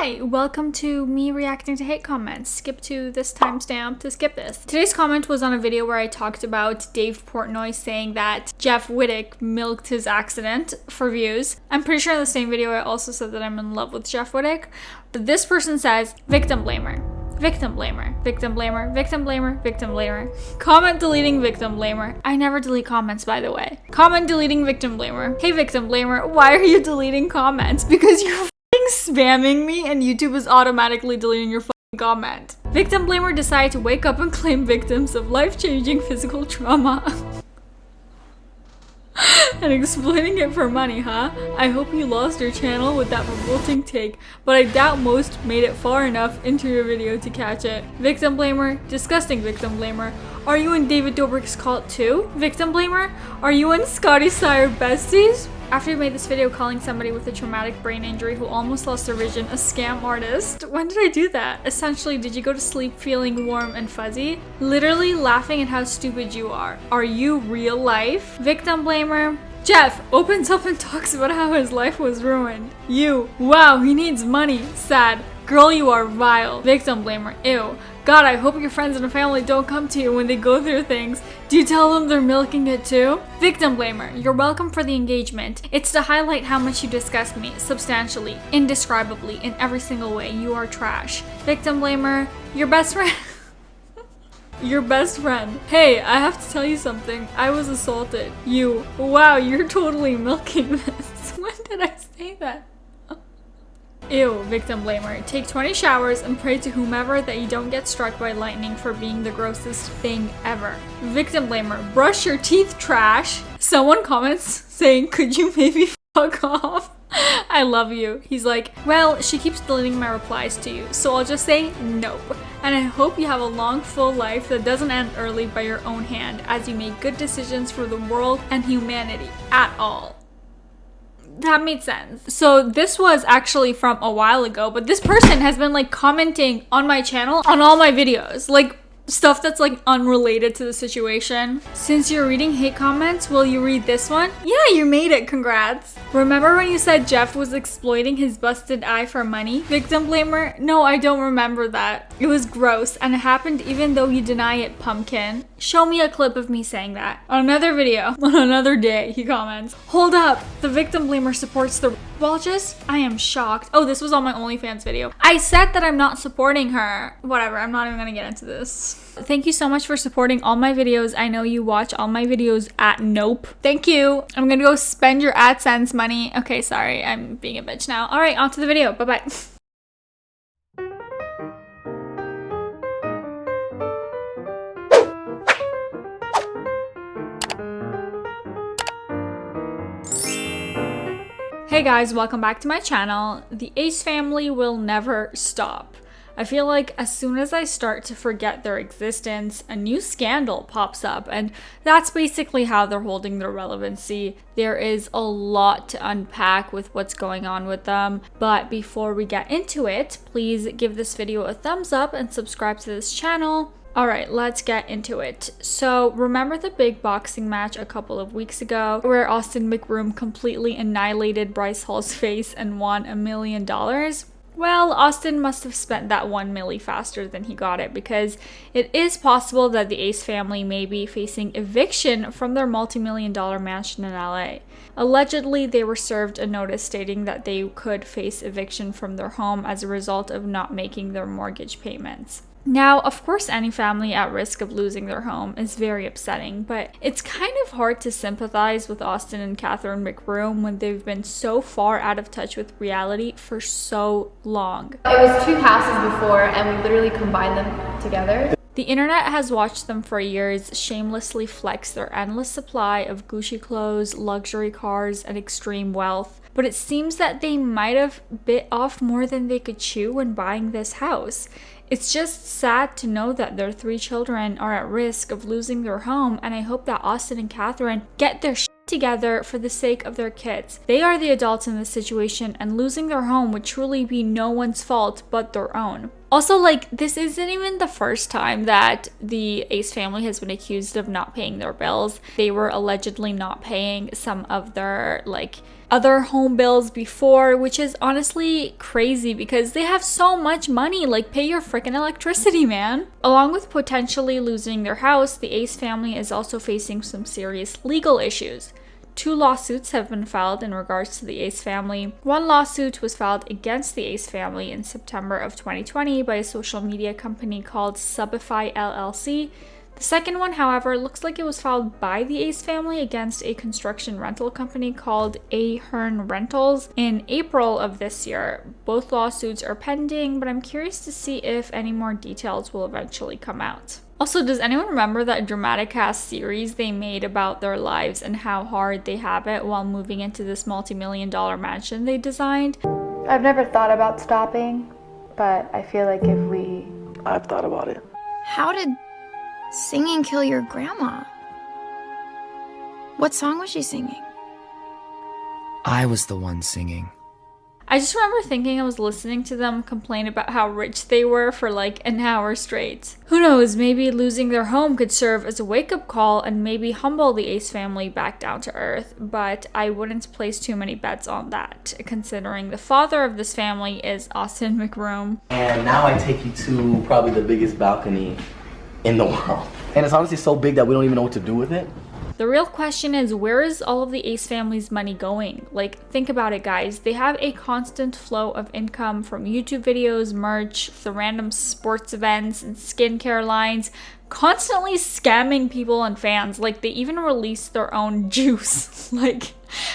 Hi, welcome to me reacting to hate comments. Skip to this timestamp to skip this. Today's comment was on a video where I talked about Dave Portnoy saying that Jeff Wittek milked his accident for views. I'm pretty sure in the same video I also said that I'm in love with Jeff Wittek, but this person says, victim blamer. Victim blamer, victim blamer, victim blamer, victim blamer. Comment deleting victim blamer. I never delete comments, by the way. Comment deleting victim blamer. Hey victim blamer, why are you deleting comments? Because you're spamming me and YouTube is automatically deleting your comment. Victim blamer decided to wake up and claim victims of life-changing physical trauma. And exploiting it for money, huh? I hope you lost your channel with that revolting take, but I doubt most made it far enough into your video to catch it. Victim blamer, disgusting victim blamer. Are you in David Dobrik's cult too? Victim blamer, are you in Scotty Sire besties? After you made this video calling somebody with a traumatic brain injury who almost lost their vision a scam artist, when did I do that? Essentially, did you go to sleep feeling warm and fuzzy? Literally laughing at how stupid you are. Are you real life? Victim blamer. Jeff opens up and talks about how his life was ruined. You, wow, he needs money. Sad. Girl, you are vile. Victim blamer. Ew. God, I hope your friends and family don't come to you when they go through things. Do you tell them they're milking it too? Victim blamer. You're welcome for the engagement. It's to highlight how much you disgust me, substantially, indescribably, in every single way. You are trash. Victim blamer. Your best friend. Your best friend. Hey, I have to tell you something. I was assaulted. You. Wow, you're totally milking this. When did I say that? Ew, victim blamer. Take 20 showers and pray to whomever that you don't get struck by lightning for being the grossest thing ever. Victim blamer. Brush your teeth, trash. Someone comments saying, could you maybe fuck off? I love you. He's like, well, she keeps deleting my replies to you, so I'll just say nope. And I hope you have a long, full life that doesn't end early by your own hand as you make good decisions for the world and humanity at all. That made sense. So this was actually from a while ago, but this person has been like commenting on my channel on all my videos, like stuff that's like unrelated to the situation. Since you're reading hate comments, will you read this one? Yeah, you made it. Congrats. Remember when you said Jeff was exploiting his busted eye for money? Victim blamer? No, I don't remember that. It was gross and it happened even though you deny it, pumpkin. Show me a clip of me saying that. On another video, on another day, he comments. Hold up, the victim blamer supports the Walges? I am shocked. Oh, this was on my OnlyFans video. I said that I'm not supporting her. Whatever, I'm not even gonna get into this. Thank you so much for supporting all my videos. I know you watch all my videos at Nope. Thank you. I'm gonna go spend your AdSense money. Okay, sorry, I'm being a bitch now. All right, on to the video. Bye-bye. Hey guys, welcome back to my channel. The Ace family will never stop. I feel like as soon as I start to forget their existence, a new scandal pops up, and that's basically how they're holding their relevancy. There is a lot to unpack with what's going on with them, but before we get into it, please give this video a thumbs up and subscribe to this channel. Alright, let's get into it. So, remember the big boxing match a couple of weeks ago where Austin McBroom completely annihilated Bryce Hall's face and won $1 million? Well, Austin must have spent that $1 million faster than he got it, because it is possible that the Ace family may be facing eviction from their multi-million-dollar mansion in LA. Allegedly, they were served a notice stating that they could face eviction from their home as a result of not making their mortgage payments. Now, of course, any family at risk of losing their home is very upsetting, but it's kind of hard to sympathize with Austin and Catherine McBroom when they've been so far out of touch with reality for so long. It was two houses before, and we literally combined them together. The internet has watched them for years shamelessly flex their endless supply of Gucci clothes, luxury cars, and extreme wealth. But it seems that they might have bit off more than they could chew when buying this house. It's just sad to know that their 3 children are at risk of losing their home, and I hope that Austin and Catherine get their shit together for the sake of their kids. They are the adults in this situation, and losing their home would truly be no one's fault but their own. Also, like, this isn't even the first time that the Ace family has been accused of not paying their bills. They were allegedly not paying some of their, like, other home bills before, which is honestly crazy because they have so much money. Like, pay your freaking electricity, man. Along with potentially losing their house, the Ace family is also facing some serious legal issues. 2 lawsuits have been filed in regards to the Ace family. One lawsuit was filed against the Ace family in September of 2020 by a social media company called Subify LLC. The second one, however, looks like it was filed by the Ace family against a construction rental company called Ahern Rentals in April of this year. Both lawsuits are pending, but I'm curious to see if any more details will eventually come out. Also, does anyone remember that DramatiCast series they made about their lives and how hard they have it while moving into this multi-million-dollar mansion they designed? I've never thought about stopping, but I feel like if I've thought about it. How did singing kill your grandma? What song was she singing? I was the one singing. I just remember thinking I was listening to them complain about how rich they were for like an hour straight. Who knows, maybe losing their home could serve as a wake-up call and maybe humble the Ace family back down to earth, but I wouldn't place too many bets on that, considering the father of this family is Austin McBroom. And now I take you to probably the biggest balcony in the world. And it's honestly so big that we don't even know what to do with it. The real question is, where is all of the Ace family's money going? Like, think about it, guys. They have a constant flow of income from YouTube videos, merch, the random sports events, and skincare lines, constantly scamming people and fans. Like, they even release their own juice. Like,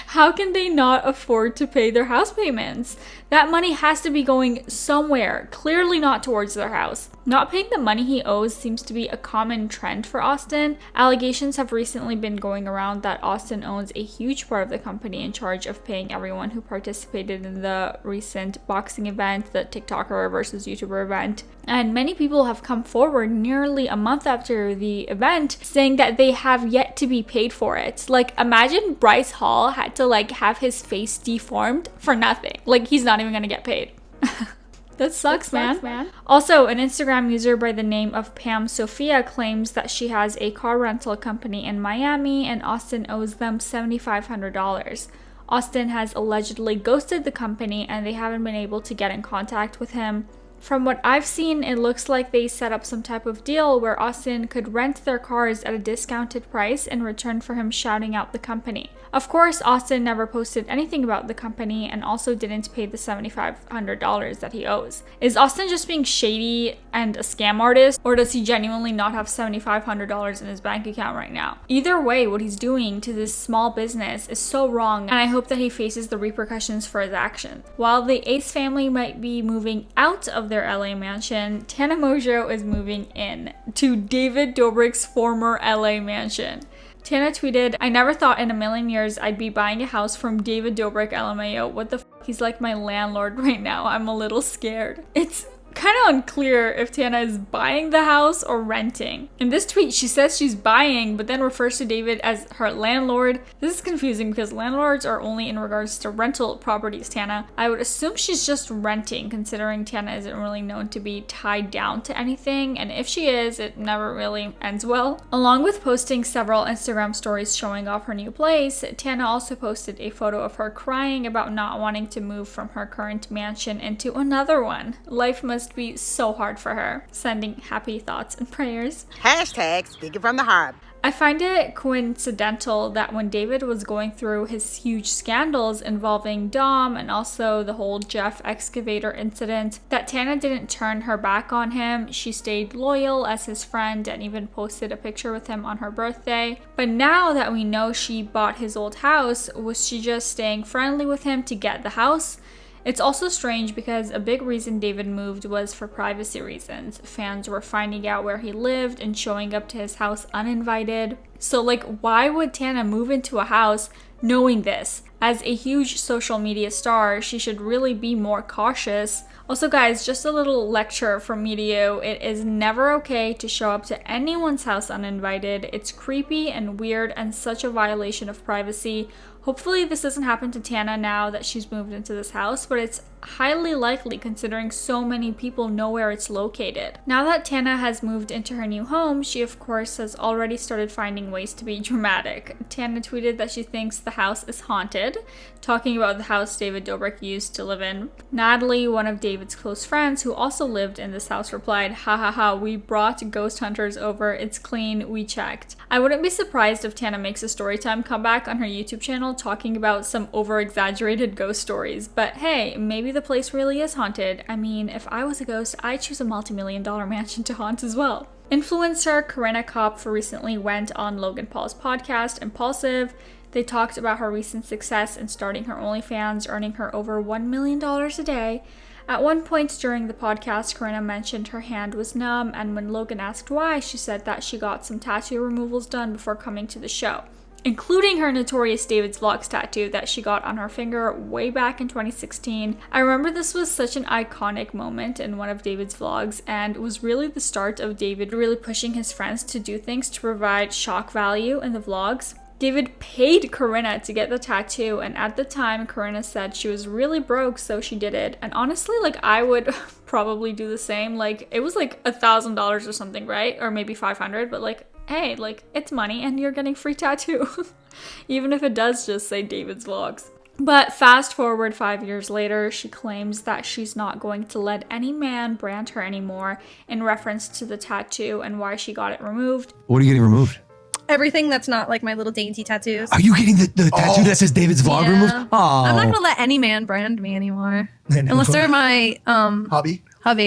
how can they not afford to pay their house payments? That money has to be going somewhere, clearly not towards their house. Not paying the money he owes seems to be a common trend for Austin. Allegations have recently been going around that Austin owns a huge part of the company in charge of paying everyone who participated in the recent boxing event, the TikToker versus YouTuber event. And many people have come forward nearly a month after the event saying that they have yet to be paid for it. Like, imagine Bryce Hall had to like have his face deformed for nothing. Like, he's not even gonna get paid. That sucks, man. Also, an Instagram user by the name of Pam Sophia claims that she has a car rental company in Miami and Austin owes them $7,500. Austin has allegedly ghosted the company and they haven't been able to get in contact with him. From what I've seen, it looks like they set up some type of deal where Austin could rent their cars at a discounted price in return for him shouting out the company. Of course, Austin never posted anything about the company and also didn't pay the $7,500 that he owes. Is Austin just being shady and a scam artist, or does he genuinely not have $7,500 in his bank account right now? Either way, what he's doing to this small business is so wrong, and I hope that he faces the repercussions for his actions. While the Ace family might be moving out of their LA mansion, Tana Mongeau is moving in to David Dobrik's former LA mansion. Tana tweeted, "I never thought in a million years I'd be buying a house from David Dobrik LMAO. What the f***? He's like my landlord right now. I'm a little scared." It's kind of unclear if Tana is buying the house or renting. In this tweet, she says she's buying, but then refers to David as her landlord. This is confusing because landlords are only in regards to rental properties, Tana. I would assume she's just renting, considering Tana isn't really known to be tied down to anything, and if she is, it never really ends well. Along with posting several Instagram stories showing off her new place, Tana also posted a photo of her crying about not wanting to move from her current mansion into another one. Life must be so hard for her. Sending happy thoughts and prayers. Hashtag speaking from the heart. I find it coincidental that when David was going through his huge scandals involving Dom and also the whole Jeff excavator incident, that Tana didn't turn her back on him. She stayed loyal as his friend and even posted a picture with him on her birthday. But now that we know she bought his old house, was she just staying friendly with him to get the house? It's also strange because a big reason David moved was for privacy reasons. Fans were finding out where he lived and showing up to his house uninvited. So like, why would Tana move into a house knowing this? As a huge social media star, she should really be more cautious. Also guys, just a little lecture from me to you. It is never okay to show up to anyone's house uninvited. It's creepy and weird and such a violation of privacy. Hopefully this doesn't happen to Tana now that she's moved into this house, but it's highly likely considering so many people know where it's located. Now that Tana has moved into her new home, she of course has already started finding ways to be dramatic. Tana tweeted that she thinks the house is haunted, talking about the house David Dobrik used to live in. Natalie, one of David's close friends who also lived in this house, replied, "Ha ha ha, we brought ghost hunters over, it's clean, we checked." I wouldn't be surprised if Tana makes a storytime comeback on her YouTube channel talking about some over-exaggerated ghost stories, but hey, maybe the place really is haunted. I mean, if I was a ghost, I'd choose a multi-million-dollar mansion to haunt as well. Influencer Corinna Kopf recently went on Logan Paul's podcast, Impulsive. They talked about her recent success in starting her OnlyFans, earning her over $1 million a day. At one point during the podcast, Corinna mentioned her hand was numb, and when Logan asked why, she said that she got some tattoo removals done before coming to the show, including her notorious David's Vlogs tattoo that she got on her finger way back in 2016. I remember this was such an iconic moment in one of David's vlogs, and was really the start of David really pushing his friends to do things to provide shock value in the vlogs. David paid Corinna to get the tattoo, and at the time Corinna said she was really broke, so she did it. And honestly, like, I would probably do the same. Like, it was like $1,000 or something, right? Or maybe 500, but like, hey, like, it's money and you're getting free tattoo. Even if it does just say David's Vlogs. But fast forward 5 years later, she claims that she's not going to let any man brand her anymore in reference to the tattoo and why she got it removed. What are you getting removed? Everything that's not like my little dainty tattoos. Are you getting the tattoo that says David's Vlog removed? Oh. I'm not gonna let any man brand me anymore. Unless they're my hubby,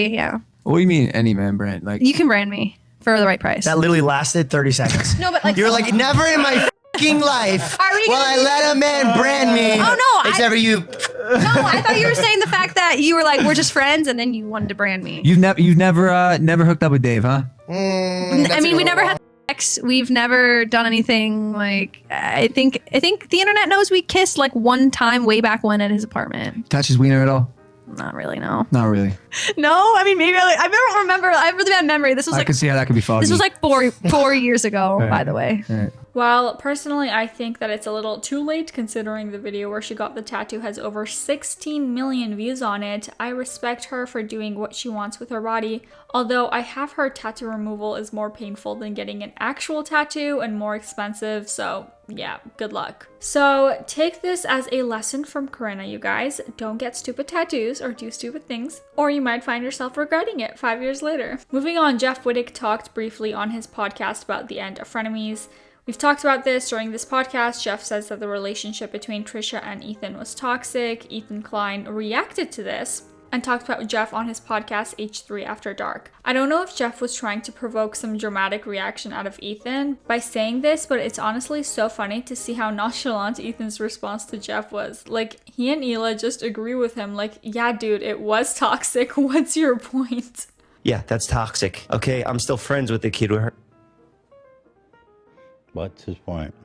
yeah. What do you mean any man brand? Like, you can brand me for the right price. That literally lasted 30 seconds. No, but like, you're like, never in my fucking life will I let a man brand me. Oh no, except for you. No, I thought you were saying the fact that you were like, we're just friends, and then you wanted to brand me. You've never hooked up with Dave, huh? I mean, we never had sex. We've never done anything like. I think the internet knows we kissed like one time way back when at his apartment. Touch his wiener at all? Not really, no. Not really. No, I mean maybe I don't remember. I have really bad memory. This was I like, can see how that could be foggy. This was like four years ago, Right. by the way. Right. Well, personally, I think that it's a little too late considering the video where she got the tattoo has over 16 million views on it. I respect her for doing what she wants with her body, although I have heard tattoo removal is more painful than getting an actual tattoo and more expensive, so yeah, good luck. So take this as a lesson from Corinna, you guys. Don't get stupid tattoos or do stupid things, or you might find yourself regretting it 5 years later. Moving on, Jeff Wittek talked briefly on his podcast about the end of frenemies. We've talked about this during this podcast. Jeff says that the relationship between Trisha and Ethan was toxic. Ethan Klein reacted to this and talked about Jeff on his podcast H3 After Dark. I don't know if Jeff was trying to provoke some dramatic reaction out of Ethan by saying this, but it's honestly so funny to see how nonchalant Ethan's response to Jeff was. Like, he and Hila just agree with him, like, yeah dude, it was toxic, what's your point? Yeah, that's toxic. Okay, I'm still friends with the kid with her. What's his point?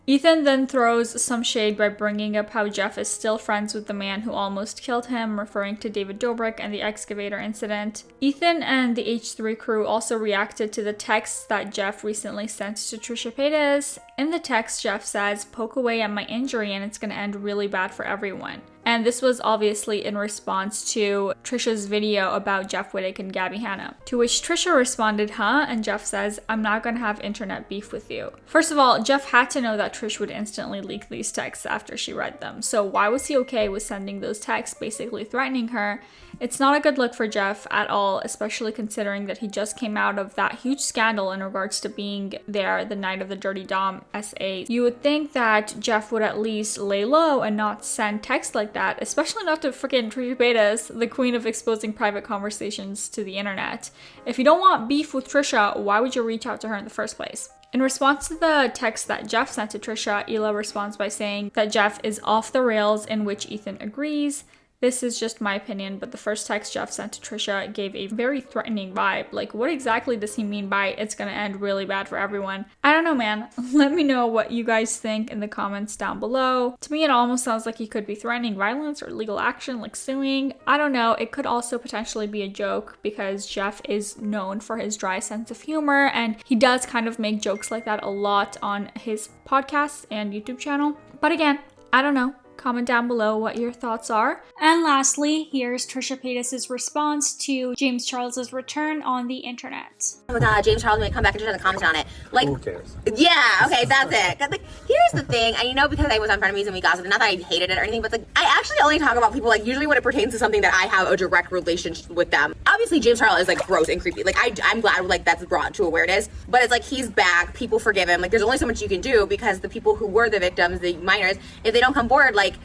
Ethan then throws some shade by bringing up how Jeff is still friends with the man who almost killed him, referring to David Dobrik and the excavator incident. Ethan and the H3 crew also reacted to the text that Jeff recently sent to Trisha Paytas. In the text, Jeff says, "Poke away at my injury and it's gonna end really bad for everyone." And this was obviously in response to Trisha's video about Jeff Wittek and Gabby Hanna. To which Trisha responded, huh? And Jeff says, "I'm not gonna have internet beef with you." First of all, Jeff had to know that Trish would instantly leak these texts after she read them. So why was he okay with sending those texts basically threatening her? It's not a good look for Jeff at all, especially considering that he just came out of that huge scandal in regards to being there the night of the Dirty Dom SA. You would think that Jeff would at least lay low and not send texts like that, especially not to freaking Trisha Paytas, the queen of exposing private conversations to the internet. If you don't want beef with Trisha, why would you reach out to her in the first place? In response to the text that Jeff sent to Trisha, Hila responds by saying that Jeff is off the rails, in which Ethan agrees. This is just my opinion, but the first text Jeff sent to Trisha gave a very threatening vibe. Like, what exactly does he mean by it's gonna end really bad for everyone? I don't know, man. Let me know what you guys think in the comments down below. To me, it almost sounds like he could be threatening violence or legal action, like suing. I don't know. It could also potentially be a joke because Jeff is known for his dry sense of humor, and he does kind of make jokes like that a lot on his podcast and YouTube channel. But again, I don't know. Comment down below what your thoughts are. And lastly, here's Trisha Paytas' response to James Charles's return on the internet. Oh my god, James Charles may come back and just comment on it. Like, who cares? Yeah, okay, that's it. 'Cause, like, here's the thing, and you know, because I was on Frenemies and we gossiped, not that I hated it or anything, but like, I actually only talk about people like usually when it pertains to something that I have a direct relationship with them. Obviously, James Charles is like gross and creepy. Like, I'm glad like that's brought to awareness, but it's like he's back. People forgive him. Like, there's only so much you can do because the people who were the victims, the minors, if they don't come forward, like.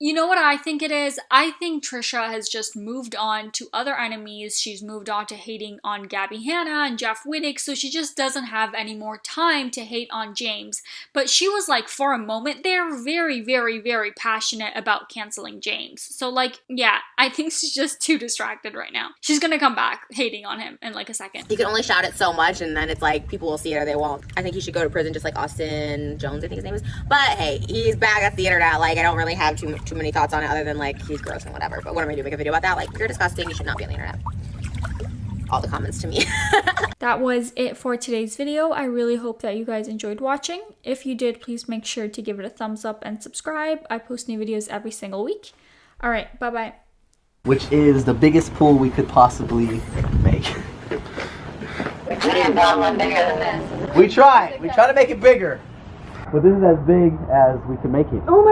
You know what I think it is? I think Trisha has just moved on to other enemies. She's moved on to hating on Gabby Hanna and Jeff Wittick, so she just doesn't have any more time to hate on James. But she was like, for a moment there, very, very, very passionate about canceling James. So like, yeah, I think she's just too distracted right now. She's gonna come back hating on him in like a second. You can only shout it so much and then it's like, people will see it or they won't. I think he should go to prison just like Austin Jones, I think his name is. But hey, he's back at the internet. Like, I don't really have too many thoughts on it other than like he's gross and whatever. But what am I doing? Make a video about that? Like, you're disgusting. You should not be on the internet. All the comments to me. That was it for today's video. I really hope that you guys enjoyed watching. If you did, please make sure to give it a thumbs up and subscribe. I post new videos every single week. All right, bye-bye. Which is the biggest pool we could possibly make. We could have done one bigger than this. We tried to make it bigger. But this is as big as we could make it. Oh my